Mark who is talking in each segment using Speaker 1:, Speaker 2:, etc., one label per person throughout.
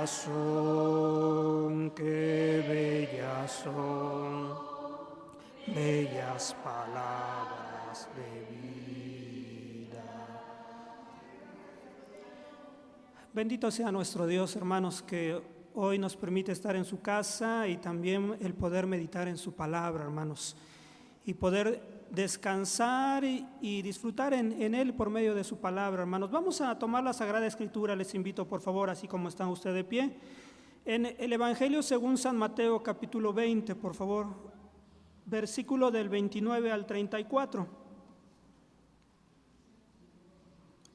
Speaker 1: son, bellas palabras de vida. Bendito sea nuestro Dios, hermanos, que hoy nos permite estar en su casa y también el poder meditar en su palabra, hermanos, y poder descansar y disfrutar en Él por medio de su palabra, hermanos. Vamos a tomar la Sagrada Escritura, les invito por favor, así como están ustedes de pie, en el Evangelio según San Mateo capítulo 20, por favor, versículo del 29 al 34.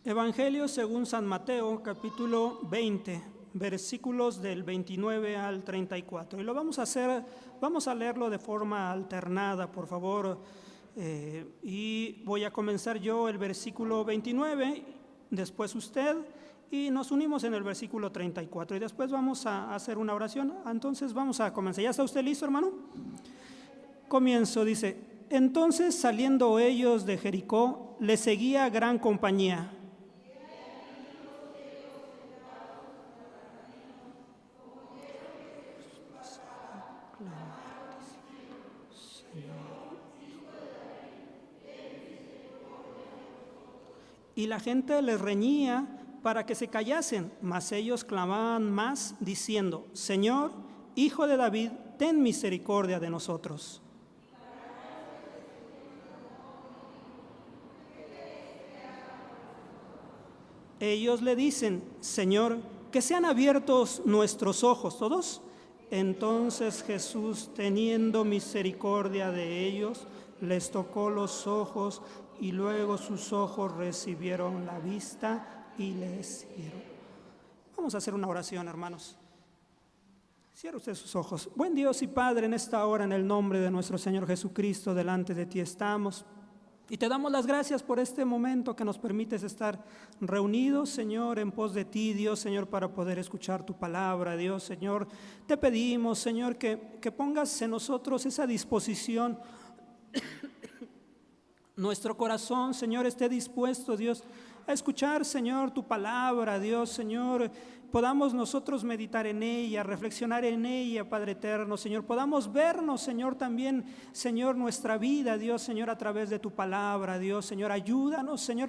Speaker 1: Evangelio según San Mateo capítulo 20, versículos del 29 al 34. Y lo vamos a leerlo de forma alternada, por favor. Y voy a comenzar yo el versículo 29, después usted, y nos unimos en el versículo 34, y después vamos a hacer una oración. Entonces vamos a comenzar. ¿Ya está usted listo, hermano? Comienzo, dice: entonces saliendo ellos de Jericó, le seguía gran compañía. Y la gente les reñía para que se callasen, mas ellos clamaban más, diciendo: Señor, Hijo de David, ten misericordia de nosotros. Ellos le dicen: Señor, que sean abiertos nuestros ojos. ¿Todos? Entonces Jesús, teniendo misericordia de ellos, les tocó los ojos, y luego sus ojos recibieron la vista y les siguieron. Vamos a hacer una oración, hermanos. Cierre usted sus ojos. Buen Dios y Padre, en esta hora, en el nombre de nuestro Señor Jesucristo, delante de ti estamos. Y te damos las gracias por este momento que nos permites estar reunidos, Señor, en pos de ti, Dios, Señor, para poder escuchar tu palabra, Dios, Señor. Te pedimos, Señor, que pongas en nosotros esa disposición. Nuestro corazón, Señor, esté dispuesto, Dios, a escuchar, Señor, tu palabra, Dios, Señor. Podamos nosotros meditar en ella, reflexionar en ella, Padre eterno, Señor. Podamos vernos, Señor, también, Señor, nuestra vida, Dios, Señor, a través de tu palabra, Dios, Señor. Ayúdanos, Señor,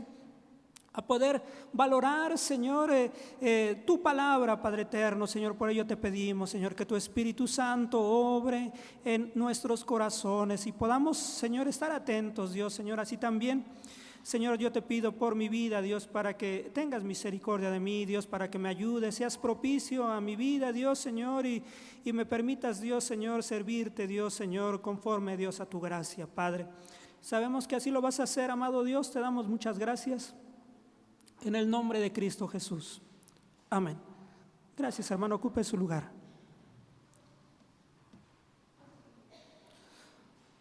Speaker 1: a poder valorar, Señor, tu palabra, Padre eterno, Señor. Por ello te pedimos, Señor, que tu Espíritu Santo obre en nuestros corazones y podamos, Señor, estar atentos, Dios, Señor. Así también, Señor, yo te pido por mi vida, Dios, para que tengas misericordia de mí, Dios, para que me ayudes, seas propicio a mi vida, Dios, Señor, y me permitas, Dios, Señor, servirte, Dios, Señor, conforme, Dios, a tu gracia, Padre. Sabemos que así lo vas a hacer, amado Dios. Te damos muchas gracias. En el nombre de Cristo Jesús. Amén. Gracias, hermano. Ocupe su lugar.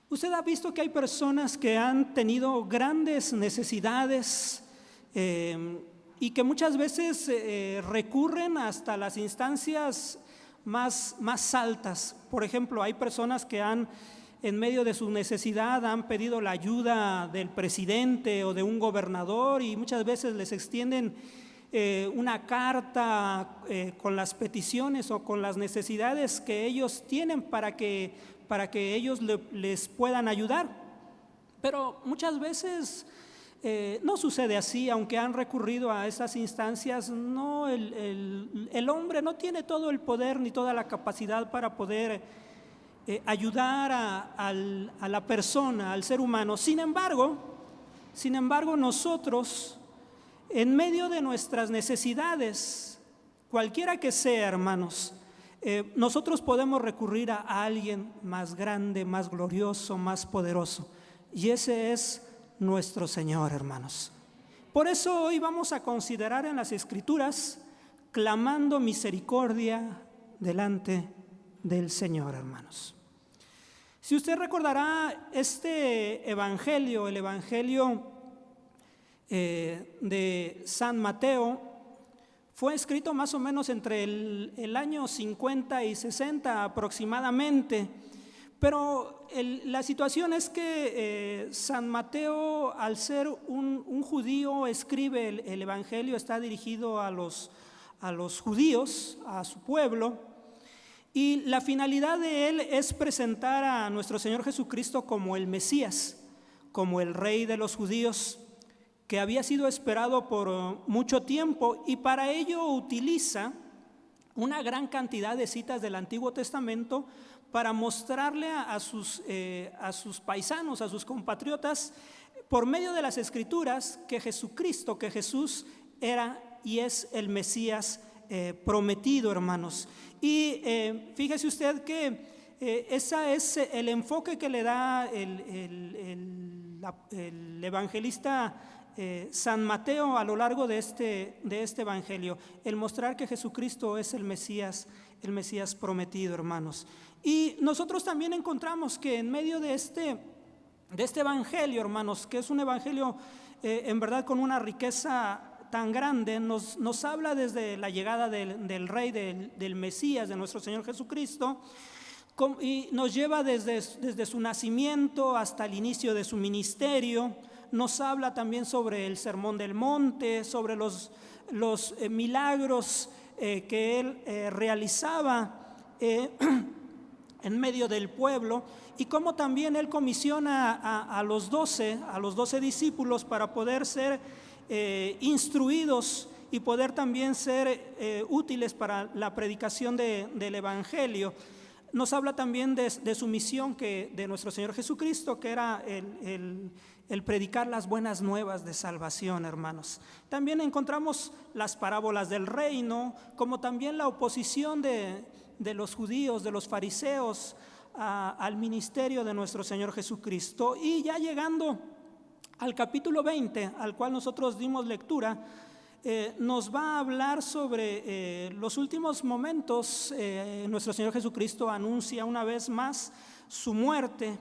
Speaker 1: Usted ha visto que hay personas que han tenido grandes necesidades y que muchas veces recurren hasta las instancias más altas. Por ejemplo, hay personas que en medio de su necesidad han pedido la ayuda del presidente o de un gobernador, y muchas veces les extienden una carta con las peticiones o con las necesidades que ellos tienen para que ellos les puedan ayudar. Pero muchas veces no sucede así. Aunque han recurrido a esas instancias, no, el hombre no tiene todo el poder ni toda la capacidad para poder ayudar a la persona, al ser humano. Sin embargo, nosotros, en medio de nuestras necesidades, cualquiera que sea, hermanos, nosotros podemos recurrir a alguien más grande, más glorioso, más poderoso, y ese es nuestro Señor, hermanos. Por eso hoy vamos a considerar en las Escrituras clamando misericordia delante del Señor, hermanos. Si usted recordará este evangelio, el evangelio de San Mateo, fue escrito más o menos entre el año 50 y 60 aproximadamente. Pero la situación es que San Mateo, al ser un judío, escribe el evangelio. Está dirigido a los a los judíos, a su pueblo, y la finalidad de él es presentar a nuestro Señor Jesucristo como el Mesías, como el Rey de los judíos, que había sido esperado por mucho tiempo, y para ello utiliza una gran cantidad de citas del Antiguo Testamento para mostrarle a sus paisanos, a sus compatriotas, por medio de las Escrituras, que Jesucristo, que Jesús era y es el Mesías prometido, hermanos. Y fíjese usted que ese es el enfoque que le da el evangelista San Mateo a lo largo de este evangelio, el mostrar que Jesucristo es el Mesías prometido, hermanos. Y nosotros también encontramos que en medio de este evangelio, hermanos, que es un evangelio en verdad con una riqueza tan grande, nos habla desde la llegada del Rey, del Mesías, de nuestro Señor Jesucristo, y nos lleva desde su nacimiento hasta el inicio de su ministerio. Nos habla también sobre el Sermón del Monte, sobre los milagros que él realizaba en medio del pueblo, y cómo también él comisiona a los 12 discípulos para poder ser instruidos y poder también ser útiles para la predicación del Evangelio. Nos habla también de su misión, de nuestro Señor Jesucristo, que era el predicar las buenas nuevas de salvación, hermanos. También encontramos las parábolas del reino, como también la oposición de los judíos, de los fariseos, al ministerio de nuestro Señor Jesucristo. Y ya llegando al capítulo 20, al cual nosotros dimos lectura, nos va a hablar sobre los últimos momentos. Nuestro Señor Jesucristo anuncia una vez más su muerte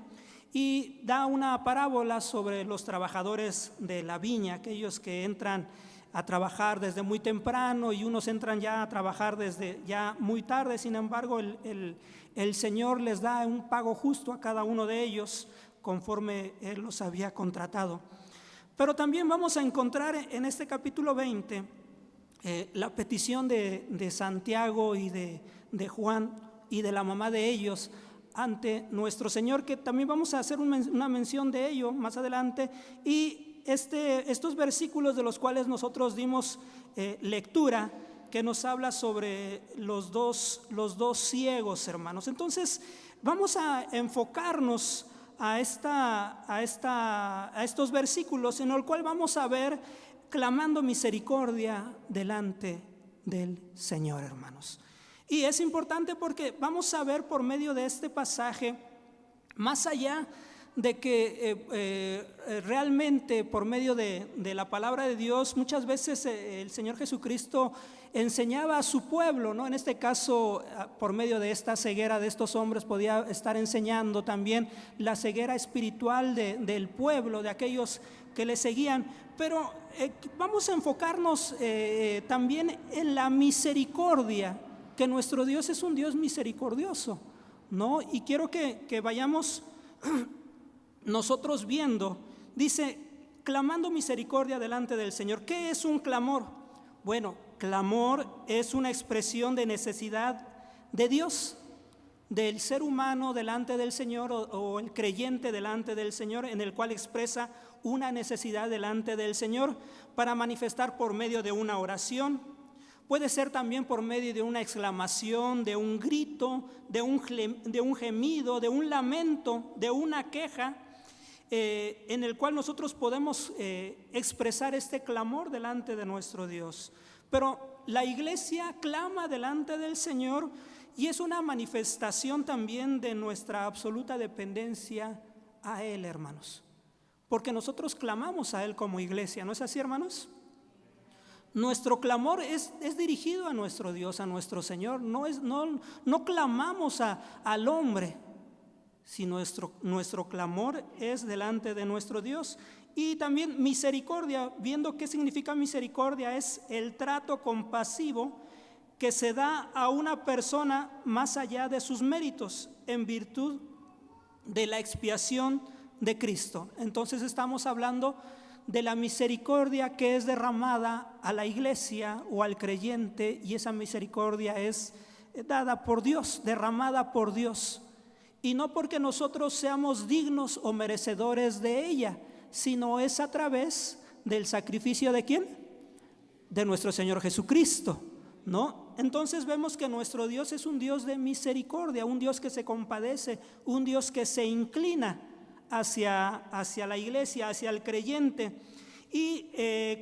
Speaker 1: y da una parábola sobre los trabajadores de la viña, aquellos que entran a trabajar desde muy temprano y unos entran ya a trabajar desde ya muy tarde. Sin embargo, el Señor les da un pago justo a cada uno de ellos conforme Él los había contratado. Pero también vamos a encontrar en este capítulo 20 la petición de Santiago y de Juan y de la mamá de ellos ante nuestro Señor, que también vamos a hacer una mención de ello más adelante. Y estos versículos de los cuales nosotros dimos lectura, que nos habla sobre los dos ciegos, hermanos. Entonces vamos a enfocarnos a estos versículos, en el cual vamos a ver clamando misericordia delante del Señor, hermanos. Y es importante porque vamos a ver por medio de este pasaje, más allá de que realmente por medio de la palabra de Dios, muchas veces el Señor Jesucristo enseñaba a su pueblo, ¿no? En este caso, por medio de esta ceguera de estos hombres, podía estar enseñando también la ceguera espiritual del pueblo, de aquellos que le seguían. Pero vamos a enfocarnos también en la misericordia, que nuestro Dios es un Dios misericordioso, ¿no? Y quiero que vayamos nosotros viendo, dice, clamando misericordia delante del Señor. ¿Qué es un clamor? Bueno, clamor es una expresión de necesidad de Dios, del ser humano delante del Señor, o el creyente delante del Señor, en el cual expresa una necesidad delante del Señor para manifestar por medio de una oración. Puede ser también por medio de una exclamación, de un grito, de un gemido, de un lamento, de una queja, en el cual nosotros podemos expresar este clamor delante de nuestro Dios. Pero la iglesia clama delante del Señor, y es una manifestación también de nuestra absoluta dependencia a Él, hermanos. Porque nosotros clamamos a Él como iglesia, ¿no es así, hermanos? Nuestro clamor es dirigido a nuestro Dios, a nuestro Señor. No clamamos al hombre, sino nuestro clamor es delante de nuestro Dios. Y también misericordia, viendo qué significa misericordia, es el trato compasivo que se da a una persona más allá de sus méritos, en virtud de la expiación de Cristo. Entonces estamos hablando de la misericordia que es derramada a la iglesia o al creyente, y esa misericordia es dada por Dios, derramada por Dios, y no porque nosotros seamos dignos o merecedores de ella, sino es a través del sacrificio ¿de quién? De nuestro Señor Jesucristo, ¿no? Entonces vemos que nuestro Dios es un Dios de misericordia, un Dios que se compadece, un Dios que se inclina hacia la iglesia, hacia el creyente, y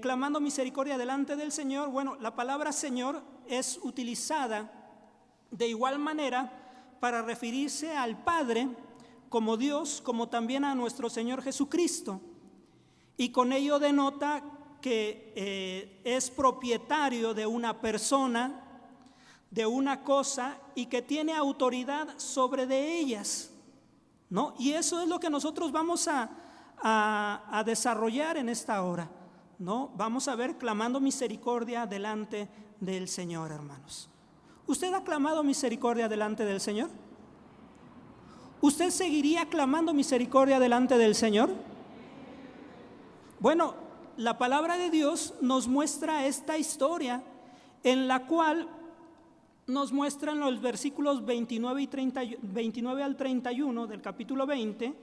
Speaker 1: clamando misericordia delante del Señor. Bueno, la palabra Señor es utilizada de igual manera para referirse al Padre como Dios, como también a nuestro Señor Jesucristo, y con ello denota que es propietario de una persona, de una cosa, y que tiene autoridad sobre de ellas, ¿no? Y eso es lo que nosotros vamos a desarrollar en esta hora, ¿no? Vamos a ver clamando misericordia delante del Señor, hermanos. ¿Usted ha clamado misericordia delante del Señor? ¿Usted seguiría clamando misericordia delante del Señor? Bueno, la palabra de Dios nos muestra esta historia, en la cual nos muestran los versículos 29 al 31 del capítulo 20,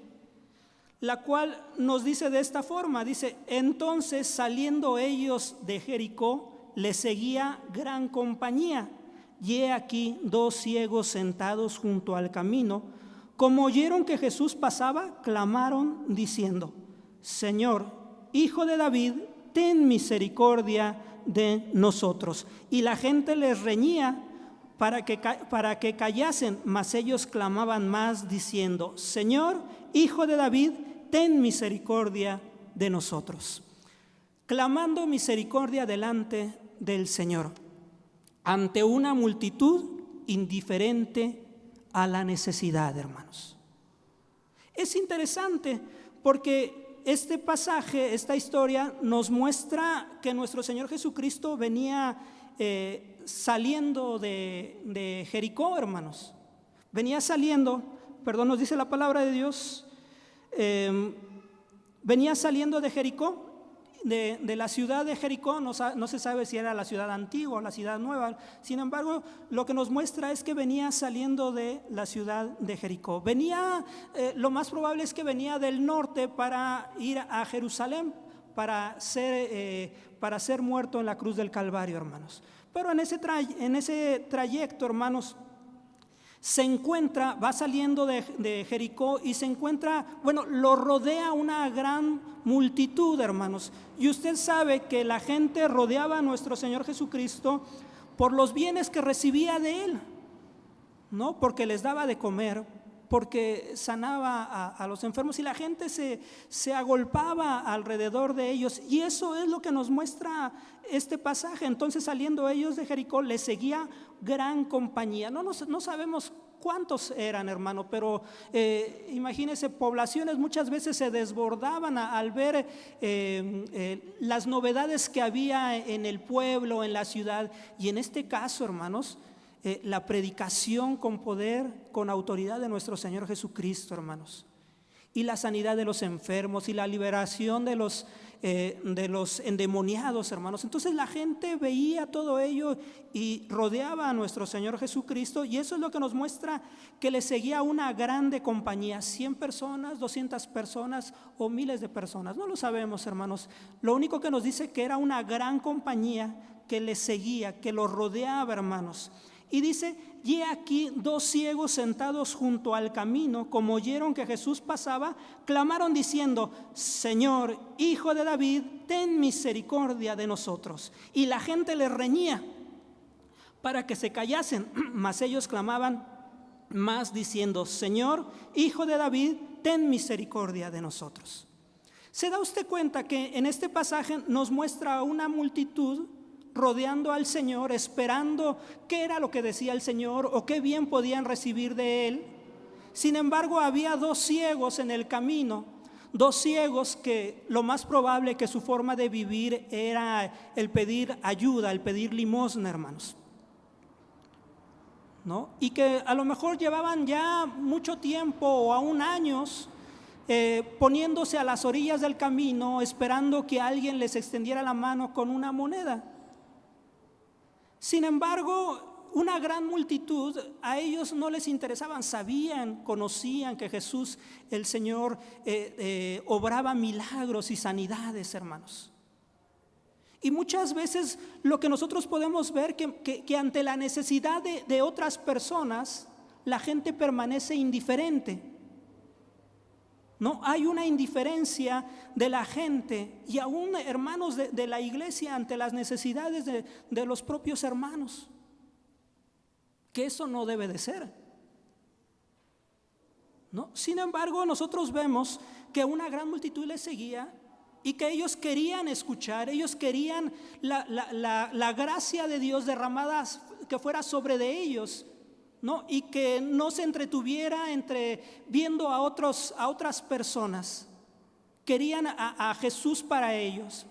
Speaker 1: la cual nos dice de esta forma, dice: entonces saliendo ellos de Jericó, les seguía gran compañía, y he aquí 2 ciegos sentados junto al camino. Como oyeron que Jesús pasaba, clamaron diciendo: Señor, Hijo de David, ten misericordia de nosotros. Y la gente les reñía para que callasen, mas ellos clamaban más diciendo: Señor, Hijo de David, ten misericordia de nosotros. Clamando misericordia delante del Señor, ante una multitud indiferente a la necesidad, hermanos. Es interesante porque este pasaje, esta historia, nos muestra que nuestro Señor Jesucristo venía saliendo de Jericó, hermanos. Venía saliendo, nos dice la palabra de Dios, venía saliendo de Jericó, de la ciudad de Jericó. No se sabe si era la ciudad antigua o la ciudad nueva. Sin embargo, lo que nos muestra es que venía saliendo de la ciudad de Jericó. Venía, lo más probable es que venía del norte para ir a Jerusalén, para ser muerto en la cruz del Calvario, hermanos. Pero en ese trayecto, hermanos, va saliendo de Jericó y se encuentra, lo rodea una gran multitud, hermanos. Y usted sabe que la gente rodeaba a nuestro Señor Jesucristo por los bienes que recibía de Él, ¿no? Porque les daba de comer, porque sanaba a los enfermos, y la gente se agolpaba alrededor de ellos. Y eso es lo que nos muestra este pasaje. Entonces, saliendo ellos de Jericó, les seguía gran compañía. No sabemos cuántos eran, hermano, pero imagínense, poblaciones muchas veces se desbordaban al ver las novedades que había en el pueblo, en la ciudad. Y en este caso, hermanos, la predicación con poder, con autoridad de nuestro Señor Jesucristo, hermanos, y la sanidad de los enfermos y la liberación de los endemoniados, hermanos. Entonces la gente veía todo ello y rodeaba a nuestro Señor Jesucristo, y eso es lo que nos muestra que le seguía una grande compañía, 100 personas, 200 personas o miles de personas, no lo sabemos, hermanos. Lo único que nos dice que era una gran compañía que le seguía, que lo rodeaba, hermanos. Y dice: y aquí 2 ciegos sentados junto al camino, como oyeron que Jesús pasaba, clamaron diciendo: Señor, Hijo de David, ten misericordia de nosotros. Y la gente les reñía para que se callasen, mas ellos clamaban más diciendo: Señor, Hijo de David, ten misericordia de nosotros. ¿Se da usted cuenta que en este pasaje nos muestra una multitud rodeando al Señor, esperando qué era lo que decía el Señor o qué bien podían recibir de Él? Sin embargo, había 2 ciegos en el camino, 2 ciegos que lo más probable que su forma de vivir era el pedir ayuda, el pedir limosna, hermanos, ¿no? Y que a lo mejor llevaban ya mucho tiempo o aún años poniéndose a las orillas del camino, esperando que alguien les extendiera la mano con una moneda. Sin embargo, una gran multitud, a ellos no les interesaban, sabían, conocían que Jesús, el Señor, obraba milagros y sanidades, hermanos. Y muchas veces lo que nosotros podemos ver que ante la necesidad de otras personas, la gente permanece indiferente. No, hay una indiferencia de la gente y aún hermanos de la iglesia ante las necesidades de los propios hermanos, que eso no debe de ser, ¿no? Sin embargo, nosotros vemos que una gran multitud les seguía y que ellos querían escuchar, ellos querían la gracia de Dios derramada que fuera sobre de ellos, ¿no? Y que no se entretuviera viendo a otras personas. Querían a Jesús para ellos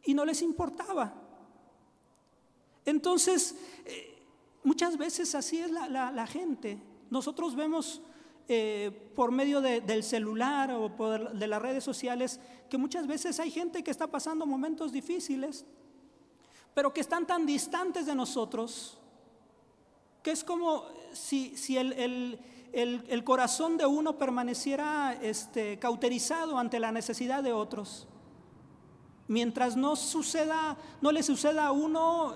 Speaker 1: y no les importaba. Entonces, muchas veces así es la gente. Nosotros vemos por medio del celular o de las redes sociales que muchas veces hay gente que está pasando momentos difíciles, pero que están tan distantes de nosotros, que es como si el corazón de uno permaneciera cauterizado ante la necesidad de otros. Mientras no le suceda a uno,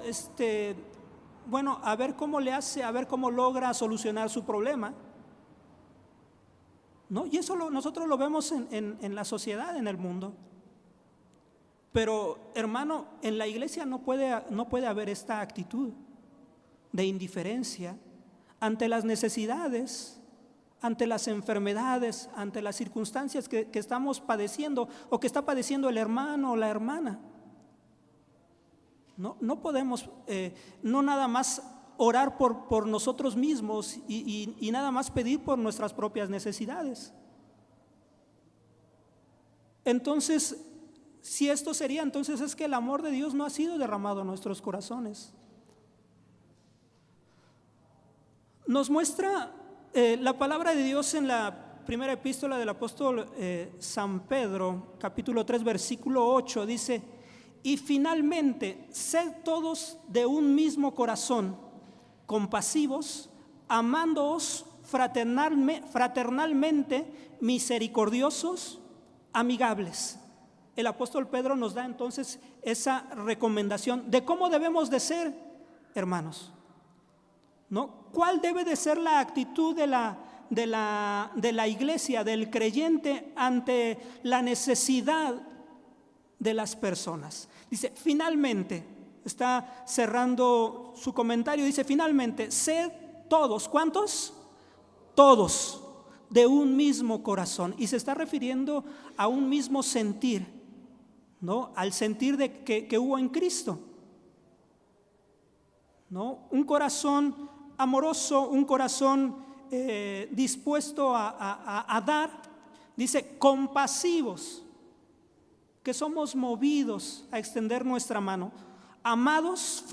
Speaker 1: bueno, a ver cómo le hace, a ver cómo logra solucionar su problema, ¿no? Y eso nosotros lo vemos en la sociedad, en el mundo. Pero, hermano, en la iglesia no puede haber esta actitud de indiferencia ante las necesidades, ante las enfermedades, ante las circunstancias que estamos padeciendo o que está padeciendo el hermano o la hermana. No podemos no nada más orar por nosotros mismos y nada más pedir por nuestras propias necesidades. Entonces, si esto sería, entonces es que el amor de Dios no ha sido derramado en nuestros corazones. Nos muestra la palabra de Dios en la primera epístola del apóstol San Pedro, capítulo 3, versículo 8, dice: y finalmente, sed todos de un mismo corazón, compasivos, amándoos fraternalmente, misericordiosos, amigables. El apóstol Pedro nos da entonces esa recomendación de cómo debemos de ser, hermanos, ¿no? ¿Cuál debe de ser la actitud de la iglesia, del creyente ante la necesidad de las personas? Dice, finalmente, está cerrando su comentario, dice, finalmente, sed todos, ¿cuántos? Todos, de un mismo corazón. Y se está refiriendo a un mismo sentir, ¿no? Al sentir que hubo en Cristo, ¿no? Un corazón amoroso, un corazón dispuesto a dar. Dice, compasivos, que somos movidos a extender nuestra mano. Amados,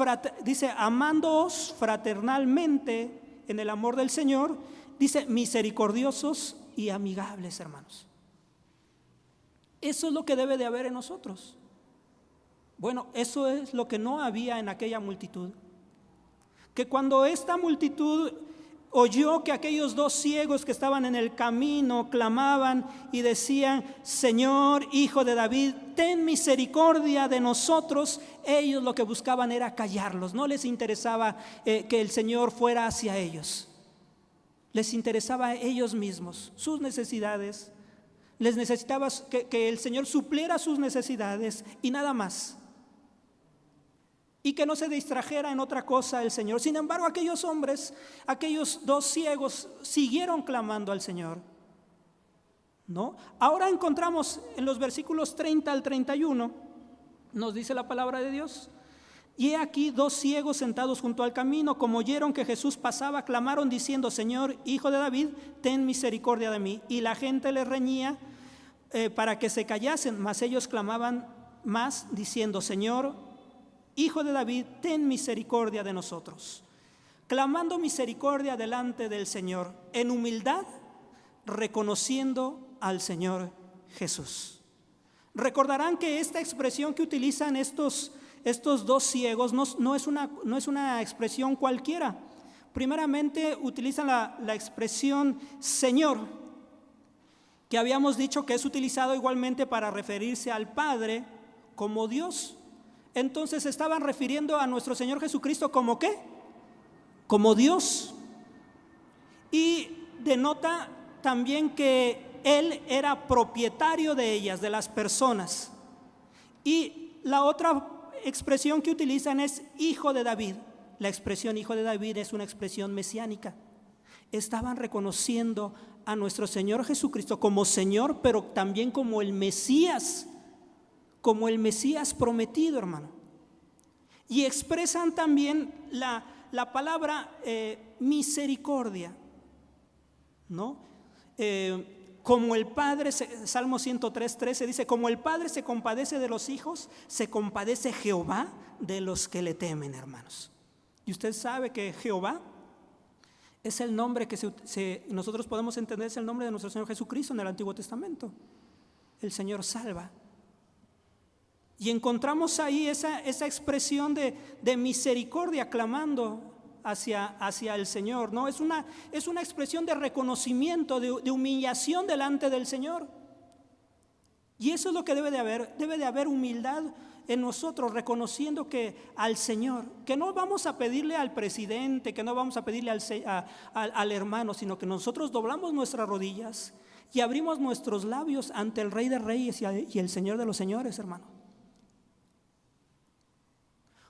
Speaker 1: dice, amándoos fraternalmente en el amor del Señor. Dice, misericordiosos y amigables, hermanos. Eso es lo que debe de haber en nosotros. Bueno, eso es lo que no había en aquella multitud. Que cuando esta multitud oyó que aquellos dos ciegos que estaban en el camino clamaban y decían, Señor, Hijo de David, ten misericordia de nosotros, ellos lo que buscaban era callarlos. No les interesaba que el Señor fuera hacia ellos. Les interesaba a ellos mismos, sus necesidades. Les necesitaba que el Señor supliera sus necesidades y nada más. Y que no se distrajera en otra cosa el Señor. Sin embargo, aquellos hombres, aquellos dos ciegos, siguieron clamando al Señor, ¿no? Ahora encontramos en los versículos 30 al 31, nos dice la palabra de Dios: y he aquí dos ciegos sentados junto al camino, como oyeron que Jesús pasaba, clamaron diciendo, Señor, Hijo de David, ten misericordia de mí. Y la gente les reñía para que se callasen, mas ellos clamaban más diciendo, Señor, Hijo de David, ten misericordia de nosotros. Clamando misericordia delante del Señor, en humildad, reconociendo al Señor Jesús. Recordarán que esta expresión que utilizan estos dos ciegos no es una expresión cualquiera. Primeramente utilizan la expresión Señor, que habíamos dicho que es utilizado igualmente para referirse al Padre como Dios. Entonces estaban refiriendo a nuestro Señor Jesucristo como ¿qué? Como Dios. Y denota también que Él era propietario de ellas, de las personas. Y la otra expresión que utilizan es Hijo de David. La expresión Hijo de David es una expresión mesiánica. Estaban reconociendo a nuestro Señor Jesucristo como Señor, pero también como el Mesías prometido, hermano. Y expresan también la palabra misericordia, ¿no? Como el Padre, Salmo 103:13 dice, como el Padre se compadece de los hijos, se compadece Jehová de los que le temen, hermanos. Y usted sabe que Jehová es el nombre que nosotros podemos entender, es el nombre de nuestro Señor Jesucristo en el Antiguo Testamento. El Señor salva. Y encontramos ahí esa expresión de misericordia clamando hacia el Señor, ¿no? Es una expresión de reconocimiento, de humillación delante del Señor. Y eso es lo que debe de haber humildad en nosotros, reconociendo que al Señor, que no vamos a pedirle al presidente, que no vamos a pedirle al hermano, sino que nosotros doblamos nuestras rodillas y abrimos nuestros labios ante el Rey de Reyes y el Señor de los Señores, hermano.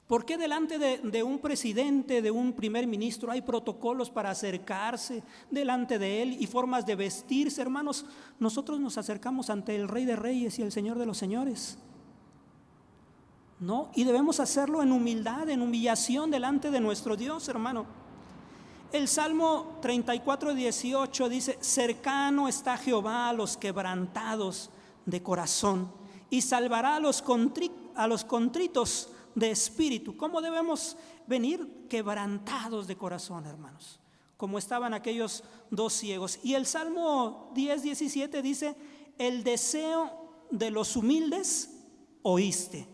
Speaker 1: ¿Por qué delante de un presidente, de un primer ministro, hay protocolos para acercarse delante de él y formas de vestirse, hermanos? Nosotros nos acercamos ante el Rey de Reyes y el Señor de los Señores, ¿no? Y debemos hacerlo en humildad, en humillación delante de nuestro Dios, hermano. El Salmo 34:18 dice, cercano está Jehová a los quebrantados de corazón y salvará a los contritos de espíritu. ¿Cómo debemos venir? Quebrantados de corazón, hermanos, como estaban aquellos dos ciegos. Y el Salmo 10:17 dice, el deseo de los humildes oíste.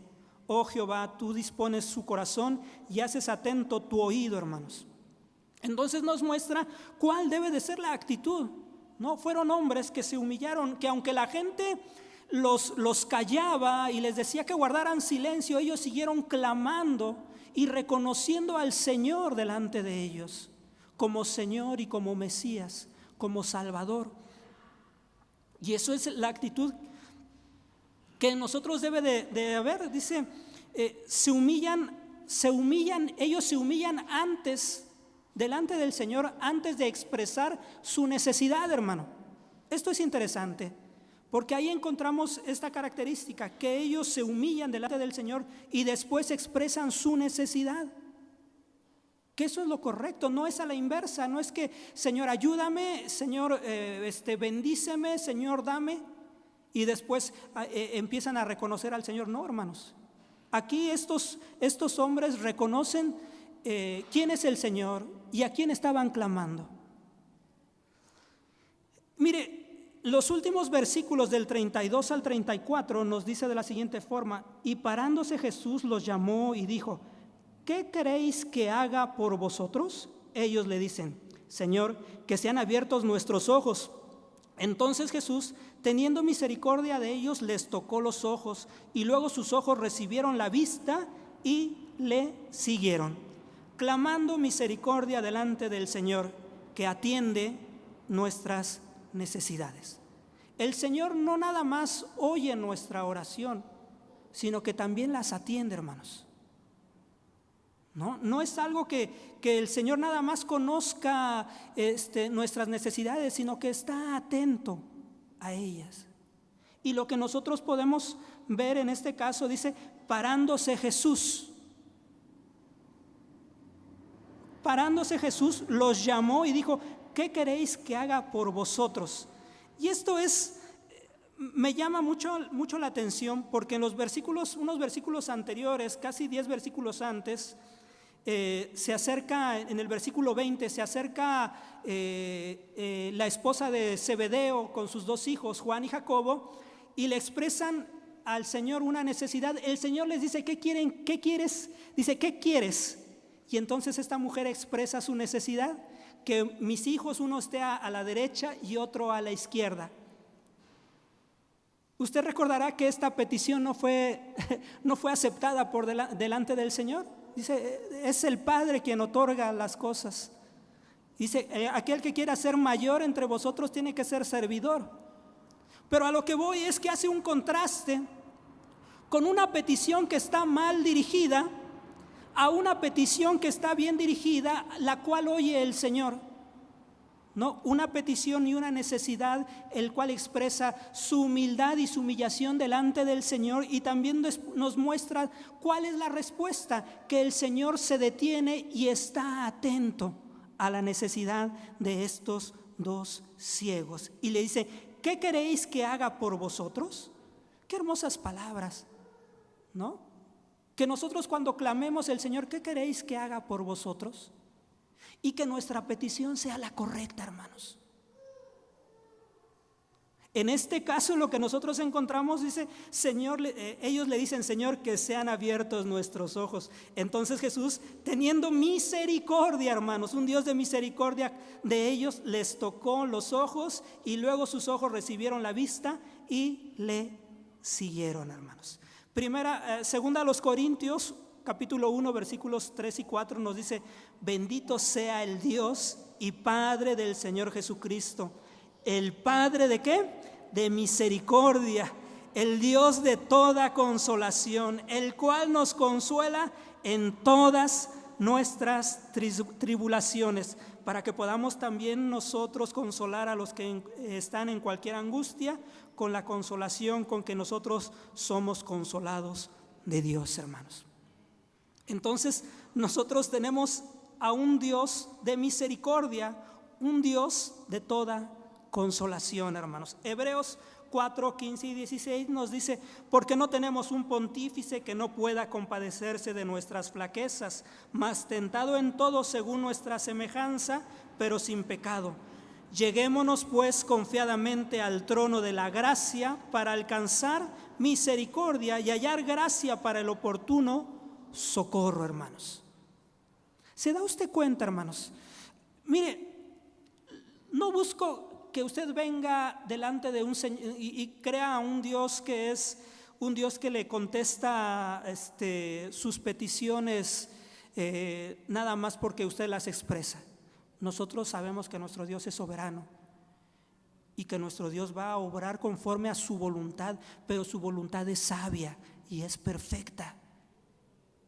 Speaker 1: Oh Jehová, tú dispones su corazón y haces atento tu oído, hermanos. Entonces nos muestra cuál debe de ser la actitud, ¿no? Fueron hombres que se humillaron, que aunque la gente los callaba y les decía que guardaran silencio, ellos siguieron clamando y reconociendo al Señor delante de ellos, como Señor y como Mesías, como Salvador. Y eso es la actitud que en nosotros debe de haber. Dice, ellos se humillan antes, delante del Señor, antes de expresar su necesidad, hermano. Esto es interesante, porque ahí encontramos esta característica, que ellos se humillan delante del Señor y después expresan su necesidad. Que eso es lo correcto, no es a la inversa, no es que Señor ayúdame, Señor bendíceme, Señor dame, y después empiezan a reconocer al Señor. No, hermanos, aquí estos hombres reconocen quién es el Señor y a quién estaban clamando. Mire, los últimos versículos del 32 al 34 nos dice de la siguiente forma: y parándose Jesús los llamó y dijo, ¿qué queréis que haga por vosotros? Ellos le dicen, Señor, que sean abiertos nuestros ojos. Entonces Jesús, teniendo misericordia de ellos, les tocó los ojos, y luego sus ojos recibieron la vista y le siguieron, clamando misericordia delante del Señor, que atiende nuestras necesidades. El Señor no nada más oye nuestra oración, sino que también las atiende, hermanos. No es algo que el Señor nada más conozca nuestras necesidades, sino que está atento a ellas. Y lo que nosotros podemos ver en este caso, dice, parándose Jesús. Parándose Jesús los llamó y dijo, ¿qué queréis que haga por vosotros? Y esto me llama mucho la atención, porque en unos versículos anteriores, casi 10 versículos antes, se acerca, en el versículo 20, se acerca la esposa de Zebedeo con sus dos hijos, Juan y Jacobo, y le expresan al Señor una necesidad. El Señor les dice: ¿qué quieren? ¿Qué quieres? Dice: ¿qué quieres? Y entonces esta mujer expresa su necesidad: que mis hijos, uno esté a la derecha y otro a la izquierda. Usted recordará que esta petición no fue aceptada delante del Señor. Dice: es el Padre quien otorga las cosas. Dice: aquel que quiera ser mayor entre vosotros tiene que ser servidor. Pero a lo que voy es que hace un contraste con una petición que está mal dirigida a una petición que está bien dirigida, la cual oye el Señor. No, una petición y una necesidad, el cual expresa su humildad y su humillación delante del Señor, y también nos muestra cuál es la respuesta: que el Señor se detiene y está atento a la necesidad de estos dos ciegos. Y le dice: ¿qué queréis que haga por vosotros? Qué hermosas palabras, ¿no? Que nosotros cuando clamemos al Señor: ¿qué queréis que haga por vosotros? Y que nuestra petición sea la correcta, hermanos. En este caso lo que nosotros encontramos, dice Señor, ellos le dicen: Señor, que sean abiertos nuestros ojos. Entonces Jesús, teniendo misericordia, hermanos, un Dios de misericordia de ellos, les tocó los ojos, y luego sus ojos recibieron la vista y le siguieron, hermanos. Segunda a los Corintios, capítulo 1, versículos 3 y 4 nos dice: bendito sea el Dios y Padre del Señor Jesucristo, el Padre ¿de qué? De misericordia, el Dios de toda consolación, el cual nos consuela en todas nuestras tribulaciones, para que podamos también nosotros consolar a los que están en cualquier angustia, con la consolación con que nosotros somos consolados de Dios, hermanos. Entonces nosotros tenemos a un Dios de misericordia, un Dios de toda consolación, hermanos. Hebreos 4, 15 y 16 nos dice: porque no tenemos un pontífice que no pueda compadecerse de nuestras flaquezas, mas tentado en todo según nuestra semejanza, pero sin pecado. Lleguémonos pues confiadamente al trono de la gracia para alcanzar misericordia y hallar gracia para el oportuno socorro, hermanos. ¿Se da usted cuenta, hermanos? Mire, no busco que usted venga delante de un Señor y crea a un Dios que es un Dios que le contesta sus peticiones nada más porque usted las expresa. Nosotros sabemos que nuestro Dios es soberano y que nuestro Dios va a obrar conforme a su voluntad, pero su voluntad es sabia y es perfecta.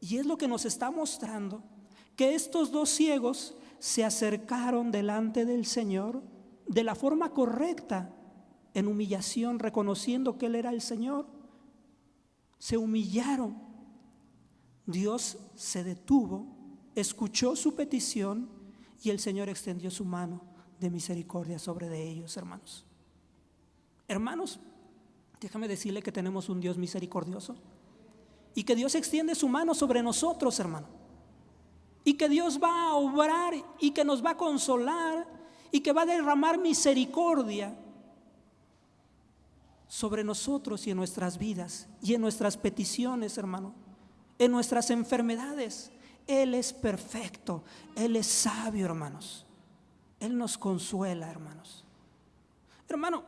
Speaker 1: Y es lo que nos está mostrando, que estos dos ciegos se acercaron delante del Señor de la forma correcta, en humillación, reconociendo que Él era el Señor. Se humillaron. Dios se detuvo, escuchó su petición, y el Señor extendió su mano de misericordia sobre de ellos, hermanos. Hermanos, déjame decirle que tenemos un Dios misericordioso, y que Dios extiende su mano sobre nosotros, hermano, y que Dios va a obrar y que nos va a consolar y que va a derramar misericordia sobre nosotros y en nuestras vidas y en nuestras peticiones, hermano, en nuestras enfermedades. Él es perfecto, Él es sabio, hermanos. Él nos consuela, hermanos. Hermano,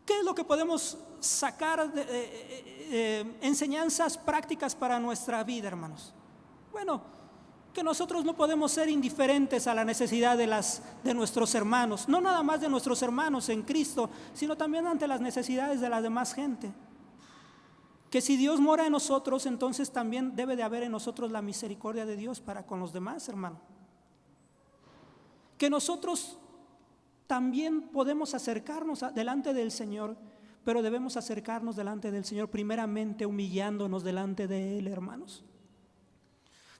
Speaker 1: ¿qué es lo que podemos sacar de enseñanzas prácticas para nuestra vida, hermanos? Bueno, que nosotros no podemos ser indiferentes a la necesidad de nuestros hermanos, no nada más de nuestros hermanos en Cristo, sino también ante las necesidades de la demás gente. Que si Dios mora en nosotros, entonces también debe de haber en nosotros la misericordia de Dios para con los demás, hermano. Que nosotros también podemos acercarnos delante del Señor, pero debemos acercarnos delante del Señor primeramente humillándonos delante de Él, hermanos.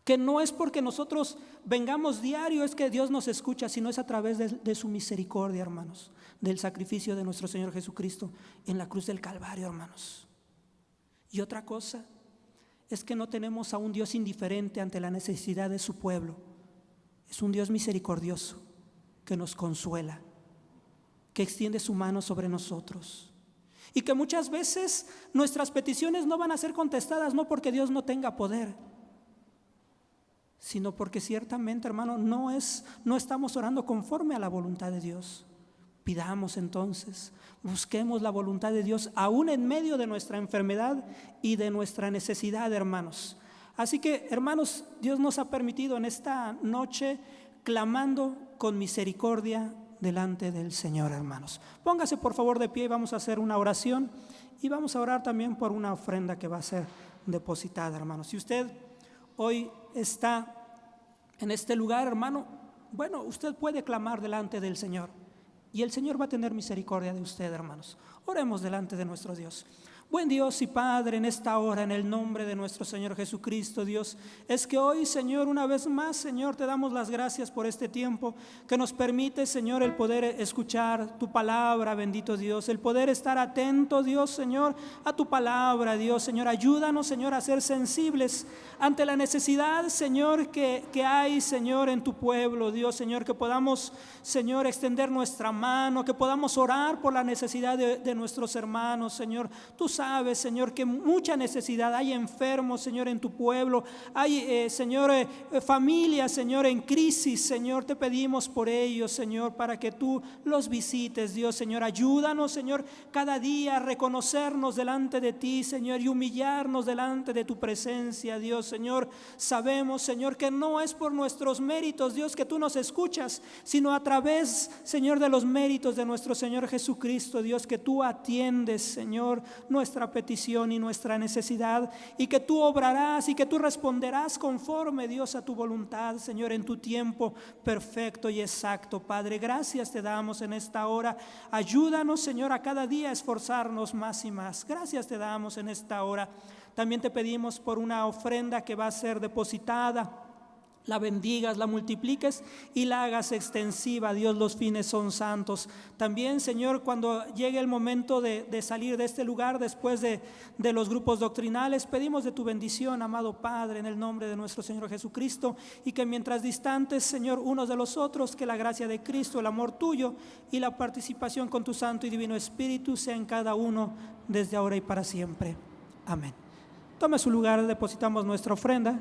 Speaker 1: Que no es porque nosotros vengamos diario es que Dios nos escucha, sino es a través de su misericordia, hermanos, del sacrificio de nuestro Señor Jesucristo en la cruz del Calvario, hermanos. Y otra cosa es que no tenemos a un Dios indiferente ante la necesidad de su pueblo. Es un Dios misericordioso que nos consuela, que extiende su mano sobre nosotros. Y que muchas veces nuestras peticiones no van a ser contestadas, no porque Dios no tenga poder, sino porque ciertamente, hermano, no estamos orando conforme a la voluntad de Dios. Pidamos entonces, busquemos la voluntad de Dios aún en medio de nuestra enfermedad y de nuestra necesidad, hermanos. Así que, hermanos, Dios nos ha permitido en esta noche clamando con misericordia delante del Señor, hermanos. Póngase por favor de pie y vamos a hacer una oración y vamos a orar también por una ofrenda que va a ser depositada, hermanos. Si usted hoy está en este lugar, hermano, bueno, usted puede clamar delante del Señor y el Señor va a tener misericordia de usted, hermanos. Oremos delante de nuestro Dios. Buen Dios y Padre, en esta hora, en el nombre de nuestro Señor Jesucristo, Dios, es que hoy, Señor, una vez más, Señor, te damos las gracias por este tiempo que nos permite, Señor, el poder escuchar tu palabra, bendito Dios, el poder estar atento, Dios, Señor, a tu palabra, Dios, Señor, ayúdanos, Señor, a ser sensibles ante la necesidad, Señor, que hay, Señor, en tu pueblo, Dios, Señor, que podamos, Señor, extender nuestra mano, que podamos orar por la necesidad de nuestros hermanos, Señor. Tú sabes, Señor, que mucha necesidad hay, enfermos, Señor, en tu pueblo, hay, Señor, familias, Señor, en crisis, Señor, te pedimos por ellos, Señor, para que tú los visites, Dios, Señor, ayúdanos, Señor, cada día a reconocernos delante de ti, Señor, y humillarnos delante de tu presencia, Dios, Señor. Sabemos, Señor, que no es por nuestros méritos, Dios, que tú nos escuchas, sino a través, Señor, de los méritos de nuestro Señor Jesucristo, Dios, que tú atiendes, Señor, nuestra petición y nuestra necesidad, y que tú obrarás y que tú responderás conforme, Dios, a tu voluntad, Señor, en tu tiempo perfecto y exacto. Padre, gracias te damos en esta hora. Ayúdanos, Señor, a cada día esforzarnos más y más. Gracias te damos en esta hora. También te pedimos por una ofrenda que va a ser depositada, la bendigas, la multipliques y la hagas extensiva. Dios, los fines son santos. También, Señor, cuando llegue el momento de salir de este lugar después de los grupos doctrinales, pedimos de tu bendición, amado Padre, en el nombre de nuestro Señor Jesucristo, y que mientras distantes, Señor, unos de los otros, que la gracia de Cristo, el amor tuyo y la participación con tu Santo y Divino Espíritu sea en cada uno desde ahora y para siempre. Amén. Tome su lugar, depositamos nuestra ofrenda.